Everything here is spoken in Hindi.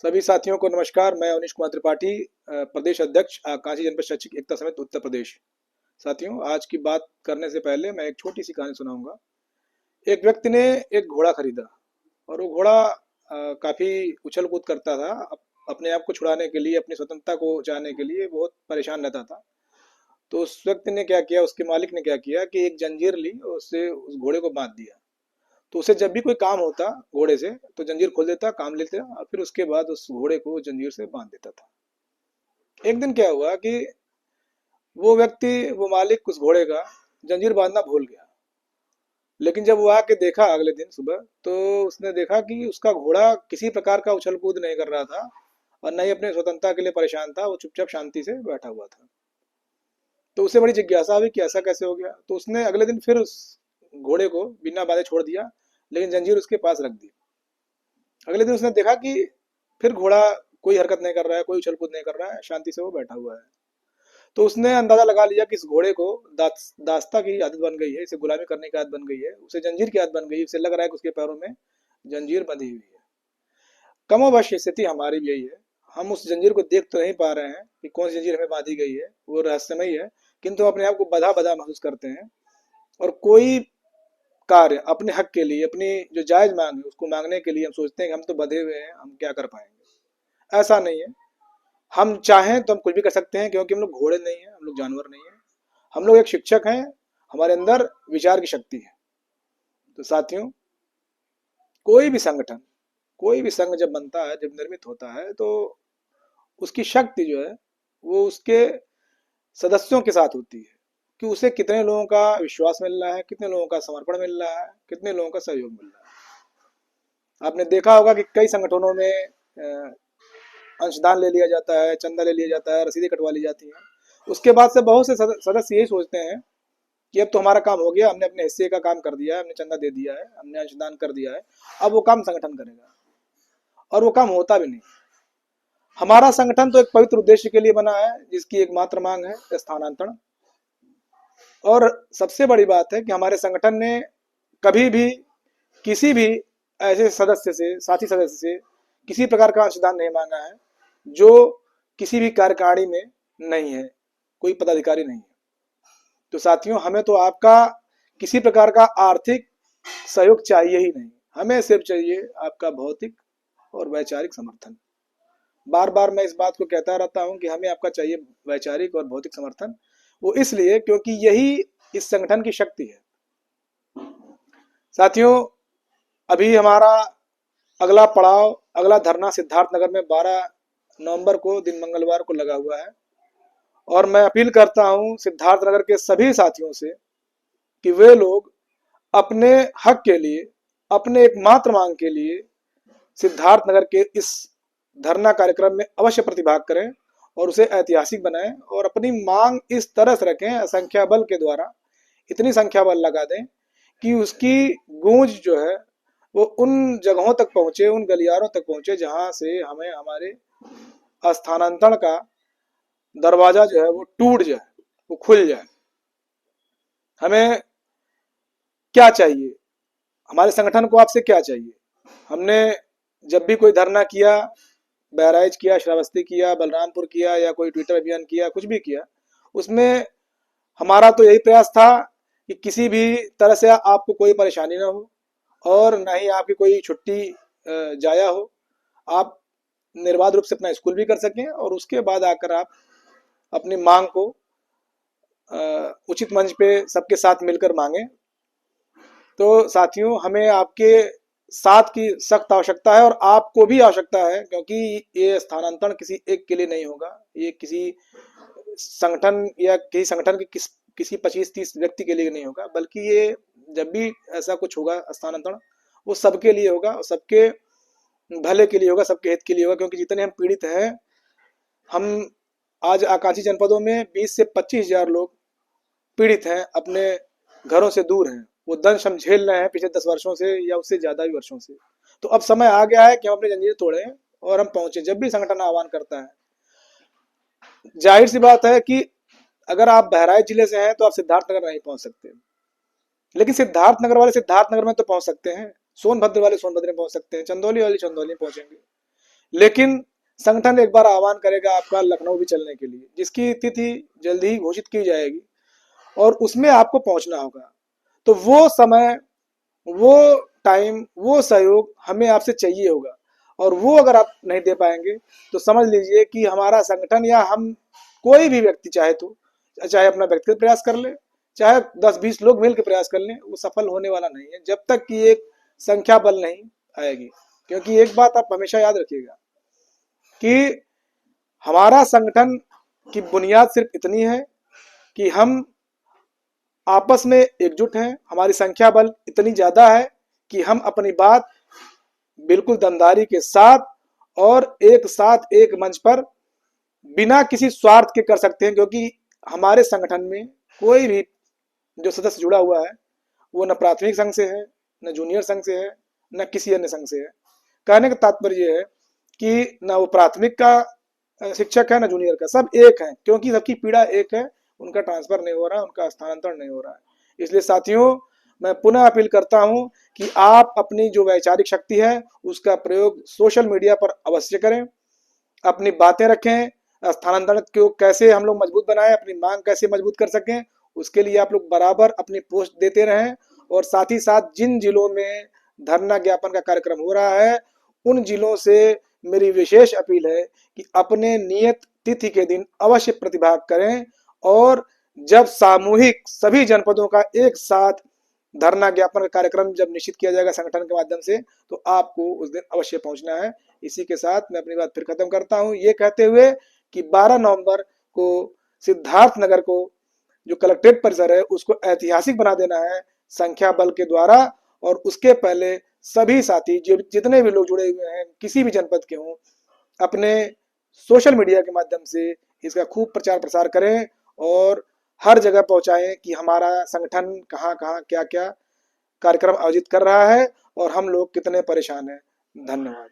सभी साथियों को नमस्कार। मैं अवनीश कुमार त्रिपाठी, प्रदेश अध्यक्ष काशी जनपद शैक्षिक एकता समिति उत्तर प्रदेश। साथियों, आज की बात करने से पहले मैं एक छोटी सी कहानी सुनाऊंगा। एक व्यक्ति ने एक घोड़ा खरीदा और वो घोड़ा काफी उछल कूद करता था। अपने आप को छुड़ाने के लिए, अपनी स्वतंत्रता को चाहने के लिए बहुत परेशान रहता था। तो उस व्यक्ति ने क्या किया, उसके मालिक ने क्या किया कि एक जंजीर ली और उससे उस घोड़े को बांध दिया। तो उसे जब भी कोई काम होता घोड़े से तो जंजीर खोल देता, काम लेता और फिर उसके बाद उस घोड़े को जंजीर से बांध देता था। एक दिन क्या हुआ कि वो मालिक उस घोड़े का जंजीर बांधना भूल गया। लेकिन जब वो आके देखा अगले दिन सुबह, तो उसने देखा कि उसका घोड़ा किसी प्रकार का उछल कूद नहीं कर रहा था और न ही अपने स्वतंत्रता के लिए परेशान था। वो चुपचाप शांति से बैठा हुआ था। तो उसे बड़ी जिज्ञासा हुई कि ऐसा कैसे हो गया। तो उसने अगले दिन फिर उस घोड़े को बिना बांधे छोड़ दिया, लेकिन जंजीर उसके पास रख दी। अगले दिन उसने देखा कि फिर घोड़ा कोई हरकत नहीं कर रहा है, कोई उछल कूद नहीं कर रहा है, शांति से वो बैठा हुआ है। तो उसने अंदाजा लगा लिया कि इस घोड़े को दास्ता की आदत बन गई है, इसे गुलामी करने की आदत बन गई है, उसे जंजीर की आदत बन गई है। उसे लग रहा है कि उसके पैरों में जंजीर बंधी हुई है। कमोबश स्थिति हमारी भी यही है। हम उस जंजीर को देख तो नहीं पा रहे हैं कि कौन सी जंजीर हमें बांधी गई है, वो रहस्यमयी है, किंतु अपने आप को बधा बधा महसूस करते हैं। और कोई कार्य अपने हक के लिए, अपनी जो जायज मांग है उसको मांगने के लिए हम सोचते हैं कि हम तो बधे हुए हैं, हम क्या कर पाएंगे। ऐसा नहीं है। हम चाहें तो हम कुछ भी कर सकते हैं, क्योंकि हम लोग घोड़े नहीं हैं, हम लोग जानवर नहीं हैं। हम लोग एक शिक्षक हैं, हमारे अंदर विचार की शक्ति है। तो साथियों, कोई भी संगठन, कोई भी संघ जब बनता है, जब निर्मित होता है, तो उसकी शक्ति जो है वो उसके सदस्यों के साथ होती है कि उसे कितने लोगों का विश्वास मिल रहा है, कितने लोगों का समर्पण मिल रहा है, कितने लोगों का सहयोग मिल रहा है। आपने देखा होगा कि कई संगठनों में अंशदान ले लिया जाता है, चंदा ले लिया जाता है, रसीदें कटवा ली जाती हैं। उसके बाद से बहुत से सदस्य यही सोचते हैं कि अब तो हमारा काम हो गया, हमने अपने हिस्से का काम कर दिया है, हमने चंदा दे दिया है, हमने अंशदान कर दिया है, अब वो काम संगठन करेगा। और वो काम होता भी नहीं। हमारा संगठन तो एक पवित्र उद्देश्य के लिए बना है, जिसकी एकमात्र मांग है स्थानांतरण। और सबसे बड़ी बात है कि हमारे संगठन ने कभी भी किसी भी ऐसे सदस्य से, साथी सदस्य से किसी प्रकार का अंशदान नहीं मांगा है जो किसी भी कार्यकारिणी में नहीं है, कोई पदाधिकारी नहीं है। तो साथियों, हमें तो आपका किसी प्रकार का आर्थिक सहयोग चाहिए ही नहीं, हमें सिर्फ चाहिए आपका भौतिक और वैचारिक समर्थन। बार बार मैं इस बात को कहता रहता हूं कि हमें आपका चाहिए वैचारिक और भौतिक समर्थन। वो इसलिए क्योंकि यही इस संगठन की शक्ति है। साथियों, अभी हमारा अगला पड़ाव, अगला धरना सिद्धार्थनगर में 12 नवंबर को दिन मंगलवार को लगा हुआ है। और मैं अपील करता हूं सिद्धार्थनगर के सभी साथियों से कि वे लोग अपने हक के लिए, अपने एकमात्र मांग के लिए सिद्धार्थनगर के इस धरना कार्यक्रम में अवश्य प्रतिभाग करें और उसे ऐतिहासिक बनाएं और अपनी मांग इस तरह से रखें, संख्या बल के द्वारा इतनी संख्या बल लगा दें कि उसकी गूंज जो है वो उन जगहों तक पहुंचे, उन गलियारों तक पहुंचे जहां से हमें हमारे स्थानांतरण का दरवाजा जो है वो टूट जाए, वो खुल जाए। हमें क्या चाहिए, हमारे संगठन को आपसे क्या चाहिए? हमने जब भी कोई धरना किया, बहराइच किया, श्रावस्ती किया, बलरामपुर किया, या कोई ट्विटर अभियान किया, कुछ भी किया, उसमें हमारा तो यही प्रयास था कि किसी भी तरह से आपको कोई परेशानी ना हो और ना ही आपकी कोई छुट्टी जाया हो। आप निर्बाध रूप से अपना स्कूल भी कर सकें और उसके बाद आकर आप अपनी मांग को उचित मंच पे सबके साथ मिलकर मांगे। तो साथियों, हमें आपके साथ की सख्त आवश्यकता है और आपको भी आवश्यकता है, क्योंकि ये स्थानांतरण किसी एक के लिए नहीं होगा, ये किसी संगठन या किसी संगठन के किसी 25-30 व्यक्ति के लिए नहीं होगा, बल्कि ये जब भी ऐसा कुछ होगा स्थानांतरण, वो सबके लिए होगा और सबके भले के लिए होगा, सबके हित के लिए होगा। क्योंकि जितने हम पीड़ित हैं, हम आज आकांक्षी जनपदों में 20 से 25 हजार लोग पीड़ित हैं, अपने घरों से दूर हैं, वो दंश हम झेल रहे हैं पिछले 10 वर्षों से या उससे ज्यादा भी वर्षों से। तो अब समय आ गया है कि हम अपनी जंजीर तोड़ें और हम पहुंचे। जब भी संगठन आह्वान करता है, जाहिर सी बात है कि अगर आप बहराइच जिले से हैं तो आप सिद्धार्थनगर नहीं पहुंच सकते, लेकिन सिद्धार्थनगर वाले सिद्धार्थनगर में तो पहुंच सकते हैं, सोनभद्र वाले सोनभद्र में पहुंच सकते हैं, चंदौली वाले चंदौली में पहुंचेंगे। लेकिन संगठन एक बार आह्वान करेगा आपका लखनऊ भी चलने के लिए, जिसकी तिथि जल्द ही घोषित की जाएगी और उसमें आपको पहुंचना होगा। तो वो समय, वो टाइम, वो सहयोग हमें आपसे चाहिए होगा, और वो अगर आप नहीं दे पाएंगे तो समझ लीजिए कि हमारा संगठन या हम कोई भी व्यक्ति चाहे तो, चाहे अपना व्यक्तिगत प्रयास कर ले, चाहे 10-20 लोग मिलकर प्रयास कर लें, वो सफल होने वाला नहीं है जब तक कि एक संख्या बल नहीं आएगी। क्योंकि एक बात आप हमेशा याद रखिएगा कि हमारा संगठन की बुनियाद सिर्फ इतनी है कि हम आपस में एकजुट हैं, हमारी संख्या बल इतनी ज्यादा है कि हम अपनी बात बिल्कुल दमदारी के साथ और एक साथ एक मंच पर बिना किसी स्वार्थ के कर सकते हैं। क्योंकि हमारे संगठन में कोई भी जो सदस्य जुड़ा हुआ है वो न प्राथमिक संघ से है, न जूनियर संघ से है, न किसी अन्य संघ से है। कहने का तात्पर्य है कि न वो प्राथमिक का शिक्षक है, न जूनियर का, सब एक है, क्योंकि सबकी पीड़ा एक है, उनका ट्रांसफर नहीं हो रहा, उनका स्थानांतरण नहीं हो रहा है। इसलिए साथियों, मैं पुनः अपील करता हूं कि आप अपनी जो वैचारिक शक्ति है उसका प्रयोग सोशल मीडिया पर अवश्य करें, अपनी बातें रखें, स्थानांतरण को कैसे हम लोग मजबूत बनाएं, अपनी मांग कैसे मजबूत कर सकें, उसके लिए आप लोग बराबर अपनी पोस्ट देते रहें। और साथ ही साथ जिन जिलों में धरना ज्ञापन का कार्यक्रम हो रहा है उन जिलों से मेरी विशेष अपील है कि अपने नियत तिथि के दिन अवश्य प्रतिभाग करें, और जब सामूहिक सभी जनपदों का एक साथ धरना ज्ञापन का कार्यक्रम जब निश्चित किया जाएगा संगठन के माध्यम से, तो आपको उस दिन अवश्य पहुंचना है। इसी के साथ मैं अपनी बात फिर खत्म करता हूं, ये कहते हुए कि 12 नवंबर को सिद्धार्थ नगर को जो कलेक्ट्रेट परिसर है उसको ऐतिहासिक बना देना है संख्या बल के द्वारा। और उसके पहले सभी साथी जो जितने भी लोग जुड़े हुए हैं किसी भी जनपद के हों, अपने सोशल मीडिया के माध्यम से इसका खूब प्रचार प्रसार करें और हर जगह पहुंचाएं कि हमारा संगठन कहाँ कहाँ क्या क्या कार्यक्रम आयोजित कर रहा है और हम लोग कितने परेशान हैं। धन्यवाद।